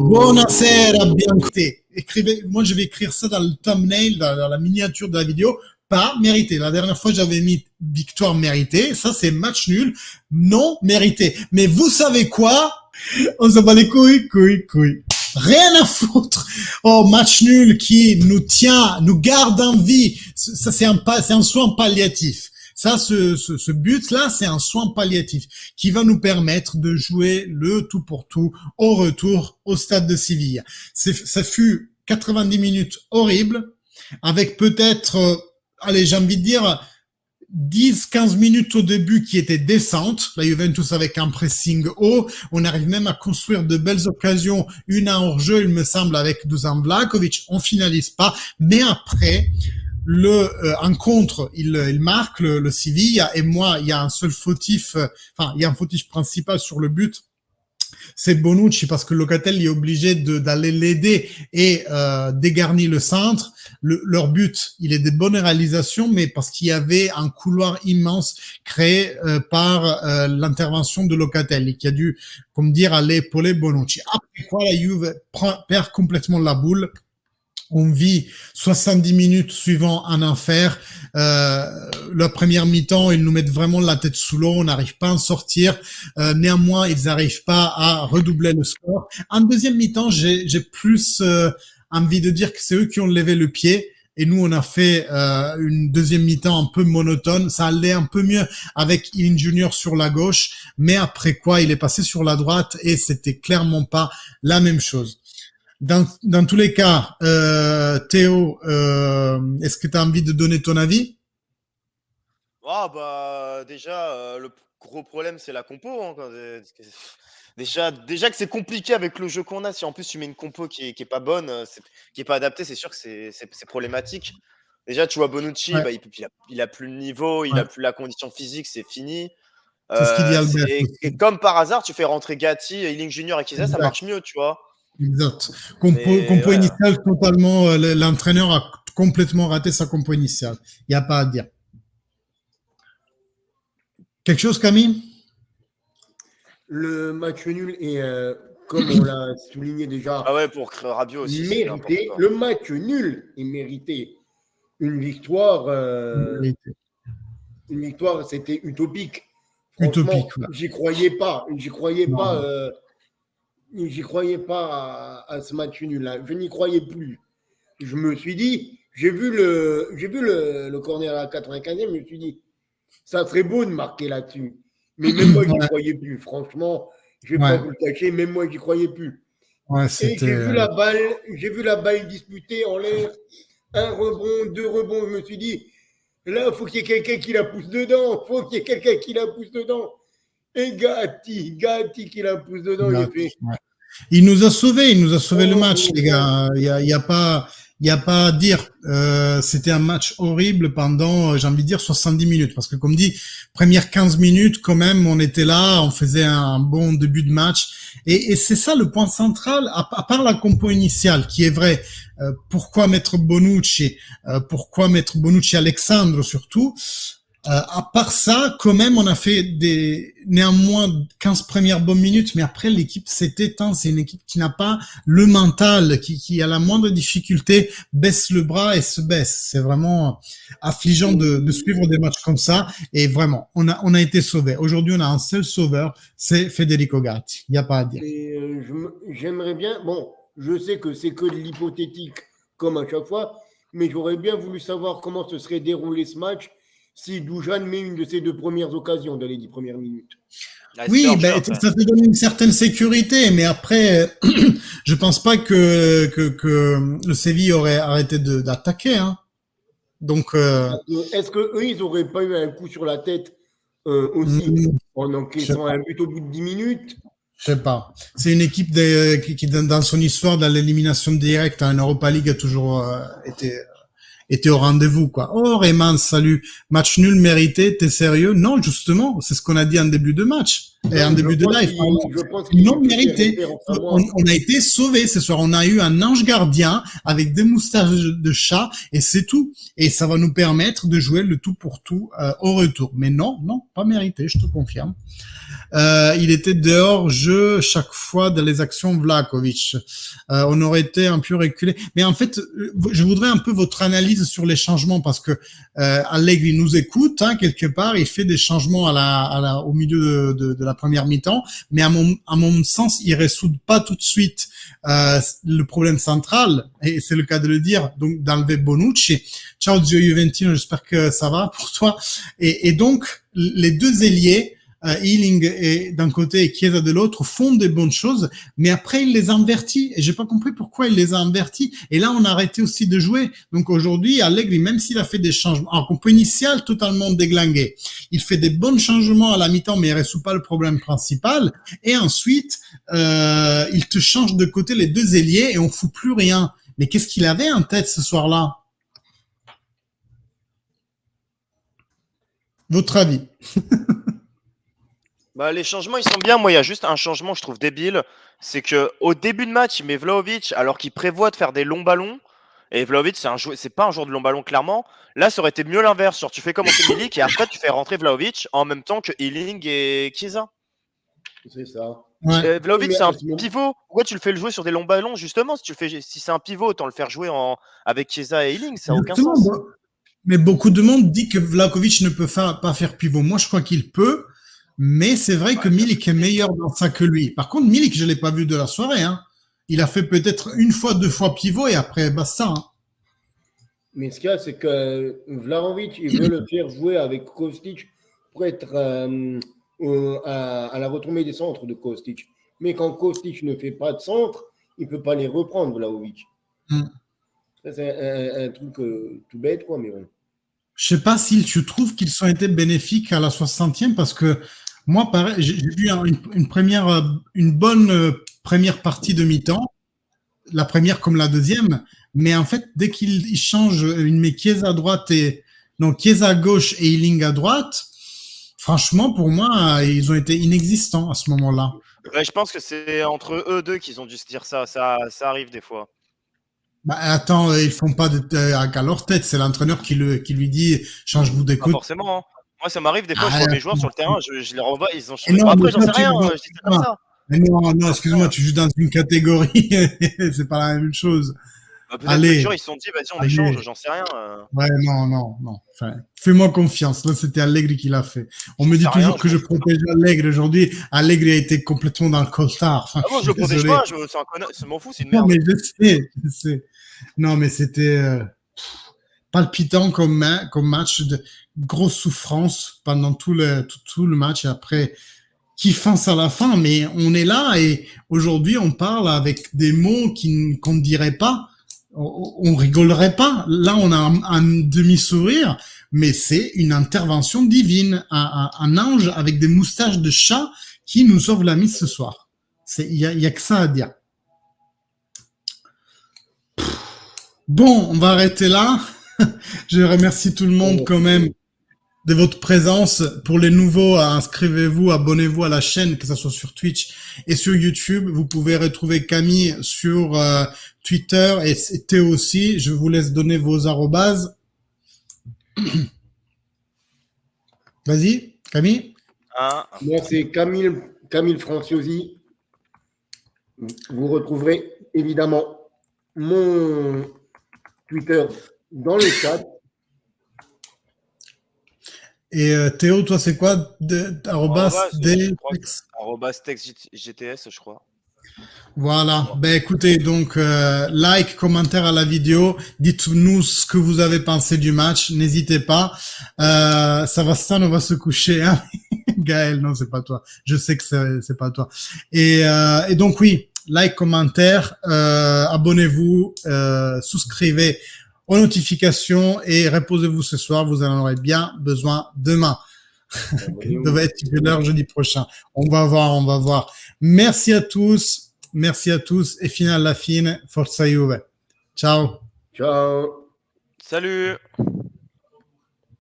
Buonasera, Biancoté. Écrivez, moi, je vais écrire ça dans le thumbnail, dans la miniature de la vidéo. Pas mérité. La dernière fois, j'avais mis victoire méritée. Ça, c'est match nul, non mérité. Mais vous savez quoi? On s'en bat les couilles. Rien à foutre. Oh, match nul qui nous tient, nous garde en vie. Ça, c'est un soin palliatif. Ça, ce but-là, c'est un soin palliatif qui va nous permettre de jouer le tout pour tout au retour au stade de Séville. Ça fut 90 minutes horribles avec peut-être, allez, j'ai envie de dire 10-15 minutes au début qui étaient décentes. La Juventus avec un pressing haut. On arrive même à construire de belles occasions. Une à hors-jeu, il me semble, avec Dusan Vlahovic. On finalise pas. Mais après, en contre, il marque le Sevilla. Et moi, il y a un seul fautif, il y a un fautif principal sur le but. C'est Bonucci parce que Locatelli est obligé d'aller l'aider et dégarnir le centre. Leur but, il est de bonnes réalisations, mais parce qu'il y avait un couloir immense créé par l'intervention de Locatelli qui a dû, comme dire, aller épauler Bonucci. Après quoi, la Juve perd complètement la boule. On vit 70 minutes suivant un enfer. La première mi-temps, ils nous mettent vraiment la tête sous l'eau. On n'arrive pas à en sortir. Néanmoins, ils n'arrivent pas à redoubler le score. En deuxième mi-temps, j'ai plus envie de dire que c'est eux qui ont levé le pied. Et nous, on a fait une deuxième mi-temps un peu monotone. Ça allait un peu mieux avec Ilin Junior sur la gauche. Mais après quoi, il est passé sur la droite et c'était clairement pas la même chose. Dans tous les cas, Théo, est-ce que tu as envie de donner ton avis? Ah bah déjà le gros problème c'est la compo hein, déjà que c'est compliqué avec le jeu qu'on a. Si en plus tu mets une compo qui est pas bonne, qui est pas adaptée, c'est sûr que c'est problématique. Déjà tu vois Bonucci, Ouais, bah, il a plus le niveau, il a ouais. plus la condition physique, c'est fini. C'est ce qu'il dit Albert Et aussi. comme par hasard, tu fais rentrer Gatti, Ealing Junior et Chiesa, ça Exact, marche mieux, tu vois. exact. Mais Compo ouais. initial, totalement, l'entraîneur a complètement raté sa compo initiale. Il n'y a pas à dire. Quelque chose, Camille? Le match nul est, comme on l'a souligné Ah déjà, ouais, pour Rabiot aussi, c'est n'importe mérité. quoi. Le match nul est mérité. Une victoire, c'était utopique. Franchement, Utopique, là. j'y croyais pas. Non. J'y croyais pas à ce match nul-là. Je n'y croyais plus. Je me suis dit, j'ai vu le corner à la 95e, je me suis dit, ça serait beau de marquer là-dessus. Mais même moi, j'y Ouais, croyais plus. Franchement, je vais pas ouais, vous le cacher, même moi, j'y croyais plus. ouais, Et c'était. j'ai vu la balle disputée en l'air, un rebond, deux rebonds. Je me suis dit, là, il faut qu'il y ait quelqu'un qui la pousse dedans. Faut qu'il y ait quelqu'un qui la pousse dedans. Et Gatti qui la pousse dedans, j'ai fait. Ouais. Il nous a sauvé le match, les gars. Il y a pas à dire. C'était un match horrible pendant, j'ai envie de dire, 70 minutes. Parce que, comme dit, premières 15 minutes, quand même, on était là, on faisait un bon début de match. Et c'est ça le point central, à part la compo initiale, qui est vrai. Pourquoi mettre Bonucci Alexandre surtout? À part ça, quand même, on a fait néanmoins 15 premières bonnes minutes, mais après, l'équipe s'est éteinte. C'est une équipe qui n'a pas le mental, qui a la moindre difficulté, baisse le bras et se baisse. C'est vraiment affligeant de suivre des matchs comme ça. Et vraiment, on a été sauvés. Aujourd'hui, on a un seul sauveur, c'est Federico Gatti. Il n'y a pas à dire. Et j'aimerais bien, bon, je sais que c'est que de l'hypothétique, comme à chaque fois, mais j'aurais bien voulu savoir comment se serait déroulé ce match si Dujan met une de ses deux premières occasions dans les 10 premières minutes. Ah, Oui, hors-jeu ben, après. ça te donne une certaine sécurité, mais après, je pense pas que le Séville aurait arrêté d'attaquer, hein. Donc, Est-ce qu'eux, ils n'auraient pas eu un coup sur la tête aussi hmm, en je sais encaissant pas. un but au bout de 10 minutes? Je sais pas. C'est une équipe qui dans son histoire, dans l'élimination directe en Europa League, a toujours était au rendez-vous, quoi. Oh, Rayman, salut. Match nul mérité, t'es sérieux? Non, justement, c'est ce qu'on a dit en début de match. Et en début de live, Je pense qu'il non fait mérité. référence à moi. On a été sauvés ce soir. On a eu un ange gardien avec des moustaches de chat et c'est tout. Et ça va nous permettre de jouer le tout pour tout au retour. Mais non, pas mérité, je te confirme. Il était dehors jeu chaque fois dans les actions Vlahovic. On aurait été un peu reculé. Mais en fait, je voudrais un peu votre analyse sur les changements parce que Allegri nous écoute quelque part. Il fait des changements au milieu de la première mi-temps, mais à mon sens, il résout pas tout de suite le problème central. Et c'est le cas de le dire. Donc d'enlever Bonucci. Ciao Zio Juventino, j'espère que ça va pour toi. Et donc les deux ailiers. Ealing et d'un côté et Chiesa de l'autre font des bonnes choses, mais après il les a invertis et j'ai pas compris pourquoi il les a invertis. Et là on a arrêté aussi de jouer. Donc aujourd'hui Allegri, même s'il a fait des changements, alors compo initial totalement déglingué, il fait des bons changements à la mi-temps, mais il résout pas le problème principal. Et ensuite il te change de côté les deux ailiers et on fout plus rien. Mais qu'est-ce qu'il avait en tête ce soir-là? Votre avis? Bah, les changements, ils sont bien. Moi, il y a juste un changement que je trouve débile. C'est que au début de match, il met Vlahovic alors qu'il prévoit de faire des longs ballons. Et Vlahovic, c'est pas un joueur de long ballon, clairement. Là, ça aurait été mieux l'inverse. Genre, tu fais commencer Milik et après, tu fais rentrer Vlahovic en même temps que Ealing et Chiesa. C'est ça. Ouais. Vlahovic, Mais c'est un à ce moment- pivot. Pourquoi tu le fais le jouer sur des longs ballons, justement? Si c'est un pivot, autant le faire jouer avec Chiesa et Ealing. Ça n'a aucun Exactement, sens. bon. Mais beaucoup de monde dit que Vlahovic ne peut pas faire pivot. Moi, je crois qu'il peut, mais c'est vrai que Milik est meilleur dans ça que lui. Par contre, Milik, je l'ai pas vu de la soirée. Hein. Il a fait peut-être une fois, deux fois pivot et après basta. Hein. Mais ce qu'il y a, c'est que Vlahovic, il veut le faire jouer avec Kostic pour être à la retombée des centres de Kostic. Mais quand Kostic ne fait pas de centre, il ne peut pas les reprendre, Vlahovic. Mm. Ça, c'est un truc tout bête, quoi, mais bon. Je sais pas si tu trouves qu'ils ont été bénéfiques à la 60e parce que moi, pareil, j'ai vu une bonne première partie de mi-temps, la première comme la deuxième, mais en fait, dès qu'il change, il met Chiesa à droite Chiesa à gauche et Ealing à droite, franchement, pour moi, ils ont été inexistants à ce moment-là. Ouais, je pense que c'est entre eux deux qu'ils ont dû se dire ça. Ça arrive des fois. Bah, attends, ils font pas à leur tête, c'est l'entraîneur qui lui dit change-vous Pas d'écoute. forcément. Hein. Moi, ça m'arrive des fois, je vois mes joueurs sur le terrain, je les revois, ils ont Et changé. non, Bon, mais après, j'en sais toi, rien, je dis ça comme ça. Mais non, excuse-moi, tu joues dans une catégorie, c'est pas la même chose. Bah, peut-être que les joueurs, ils se sont dit, vas-y, on échange, j'en sais rien. Ouais, non. Enfin, fais-moi confiance. Là, c'était Allegri qui l'a fait. On me dit toujours que je protège Allegri. Aujourd'hui, Allegri a été complètement dans le coltard. Enfin, Ah bon, je le protège pas, c'est un connard, je m'en fous, c'est une non, merde. mais je sais. Non, mais c'était palpitant comme match, de grosse souffrance pendant tout le match et après kiffant à la fin. Mais on est là et aujourd'hui, on parle avec des mots qu'on ne dirait pas. On rigolerait pas. Là, on a un demi-sourire, mais c'est une intervention divine, un ange avec des moustaches de chat qui nous sauve la mise ce soir. Il y a que ça à dire. Bon, on va arrêter là. Je remercie tout le monde quand même de votre présence. Pour les nouveaux, inscrivez-vous, abonnez-vous à la chaîne, que ce soit sur Twitch et sur YouTube. Vous pouvez retrouver Camille sur Twitter et Théo aussi. Je vous laisse donner vos arrobases. Vas-y, Camille. Moi, c'est Camille Franciosi. Vous retrouverez évidemment mon Twitter dans le chat. Et Théo, toi, c'est quoi? Arrobas GTS, je crois. Voilà. Ben écoutez, donc like, commentaire à la vidéo, dites-nous ce que vous avez pensé du match, n'hésitez pas. Savastan, on va se coucher, hein. Gaël, non, c'est pas toi. Je sais que c'est pas toi. Et donc oui, like, commentaire, abonnez-vous, souscrivez aux notifications et reposez-vous ce soir, vous en aurez bien besoin demain. Devait être l'heure jeudi prochain. On va voir. Merci à tous et finale la fine. Forza Juve. Ciao. Ciao. Salut.